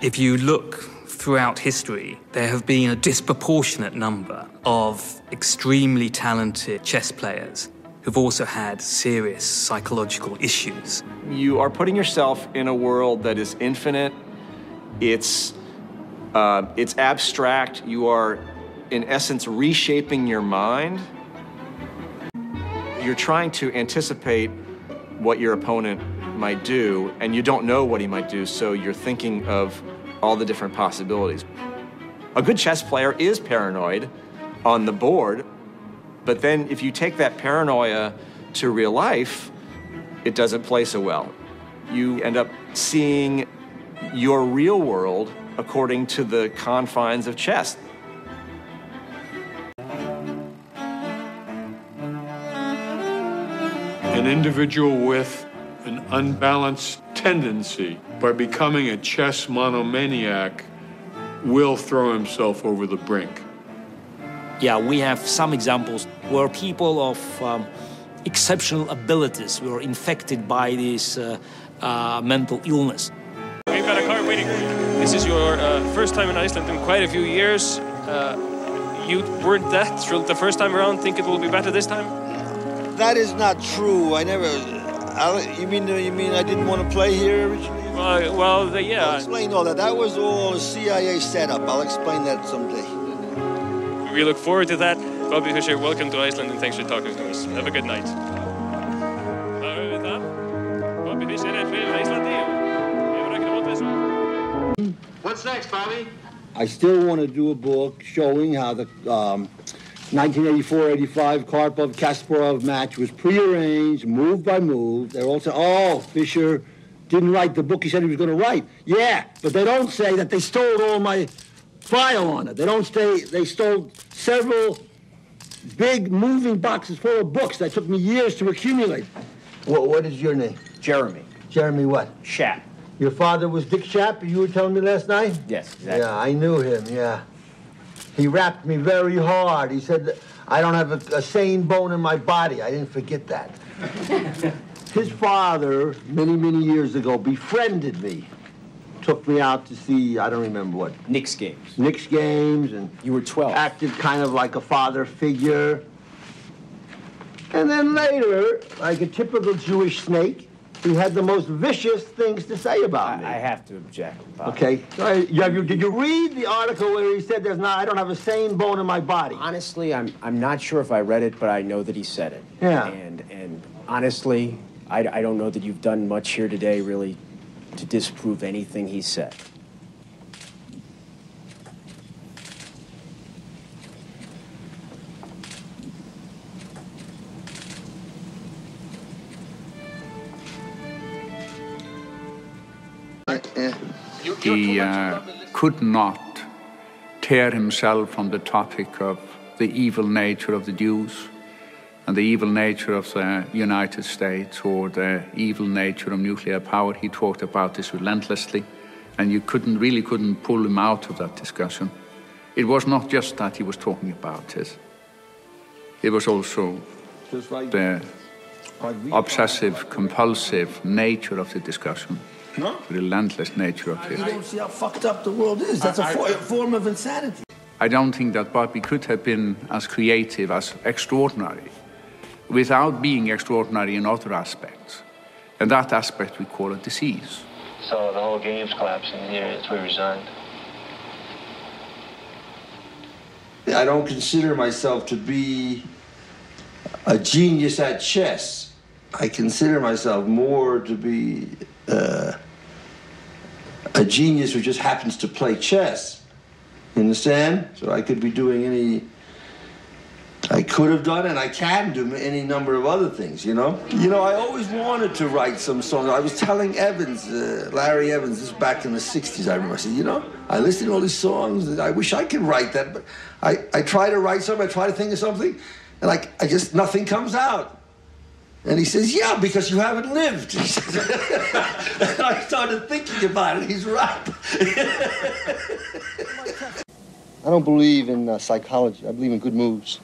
If you look throughout history, there have been a disproportionate number of extremely talented chess players who've also had serious psychological issues. You are putting yourself in a world that is infinite. It's abstract. You are, in essence, reshaping your mind. You're trying to anticipate what your opponent might do, and you don't know what he might do, so you're thinking of all the different possibilities. A good chess player is paranoid on the board, but then if you take that paranoia to real life, it doesn't play so well. You end up seeing your real world according to the confines of chess. An individual with an unbalanced tendency, by becoming a chess monomaniac, will throw himself over the brink. Yeah, we have some examples where people of exceptional abilities were infected by this mental illness. We've got a car waiting for you. This is your first time in Iceland in quite a few years. You weren't that thrilled the first time around. Think it will be better this time? That is not true. I never. You mean I didn't want to play here originally? Yeah. I'll explain all that. That was all a CIA setup. I'll explain that someday. We look forward to that. Bobby Fischer, welcome to Iceland and thanks for talking to us. Have a good night. What's next, Bobby? I still want to do a book showing how the 1984-85 Karpov-Kasparov match was prearranged, move by move. They're all saying, oh, Fischer didn't write the book he said he was going to write. Yeah, but they don't say that they stole all my file on it. They don't say they stole several big moving boxes full of books that took me years to accumulate. What is your name? Jeremy. Jeremy what? Schaap. Your father was Dick Schaap, you were telling me last night? Yes, exactly. Yeah, I knew him, yeah. He rapped me very hard. He said, that I don't have a sane bone in my body. I didn't forget that. His father, many, many years ago, befriended me. Took me out to see, I don't remember what. Knicks games. Knicks games, and you were 12. Acted kind of like a father figure. And then later, like a typical Jewish snake, he had the most vicious things to say about me. I have to object, Bob. Okay. Did you read the article where he said I don't have a sane bone in my body? Honestly, I'm not sure if I read it, but I know that he said it. Yeah. And honestly, I don't know that you've done much here today, really, to disprove anything he said. He could not tear himself from the topic of the evil nature of the Jews and the evil nature of the United States or the evil nature of nuclear power. He talked about this relentlessly, and you really couldn't pull him out of that discussion. It was not just that he was talking about it. It was also the obsessive, compulsive nature of the discussion. No? The relentless nature of it. You don't see how fucked up the world is. That's a form of insanity. I don't think that Bobby could have been as creative, as extraordinary, without being extraordinary in other aspects. And that aspect we call a disease. So the whole game's collapsing here. It's we resigned. I don't consider myself to be a genius at chess. I consider myself more to be a genius who just happens to play chess. You understand? So I could be doing I could have done and I can do any number of other things, you know? You know, I always wanted to write some songs. I was telling Evans, Larry Evans, this was back in the 60s, I remember. I said, you know, I listen to all these songs, and I wish I could write that, but I try to write something, I try to think of something, and I just, nothing comes out. And he says, yeah, because you haven't lived. He says, and I started thinking about it. He's right. I don't believe in psychology. I believe in good moves.